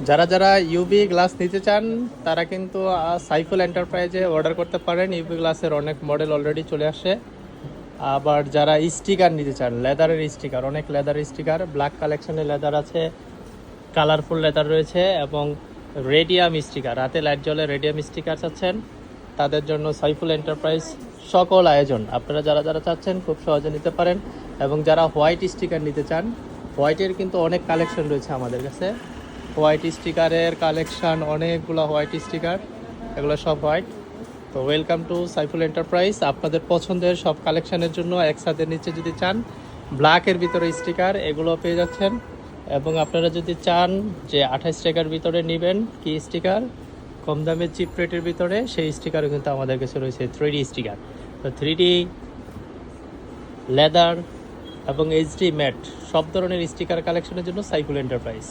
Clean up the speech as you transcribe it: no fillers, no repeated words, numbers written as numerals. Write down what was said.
যারা যারা UV glass নিতে চান তারা কিন্তু সাইফুল এন্টারপ্রাইজে অর্ডার করতে পারেন। ইউভি গ্লাসের অনেক মডেল অলরেডি চলে আসে। আবার যারা স্টিকার নিতে চান, লেদারের স্টিকার, অনেক লেদারের স্টিকার, ব্ল্যাক কালেকশনের লেদার আছে, কালারফুল লেদার রয়েছে এবং রেডিয়াম স্টিকার, রাতে লাইট জ্বলে রেডিয়াম স্টিকার চাচ্ছেন তাদের জন্য সাইফুল এন্টারপ্রাইজ সকল আয়োজন। আপনারা যারা যারা চাচ্ছেন খুব সহজে নিতে পারেন। এবং যারা হোয়াইট স্টিকার নিতে চান, হোয়াইটের কিন্তু অনেক কালেকশন রয়েছে আমাদের কাছে। হোয়াইট স্টিকারের কালেকশন অনেকগুলো, হোয়াইট স্টিকার, এগুলো সব হোয়াইট। তো ওয়েলকাম টু সাইফুল এন্টারপ্রাইজ। আপনাদের পছন্দের সব কালেকশনের জন্য একসাথে নিচে যদি চান ব্ল্যাকের ভিতরে স্টিকার, এগুলো পেয়ে যাচ্ছেন। এবং আপনারা যদি চান যে 28 টাকার ভিতরে নেবেন কি স্টিকার, কম দামে চিপ রেটের ভিতরে, সেই স্টিকারও কিন্তু আমাদের কাছে রয়েছে 3D স্টিকার। তো 3D, লেদার এবং এইচডি ম্যাট সব ধরনের স্টিকার কালেকশনের জন্য সাইফুল এন্টারপ্রাইজ।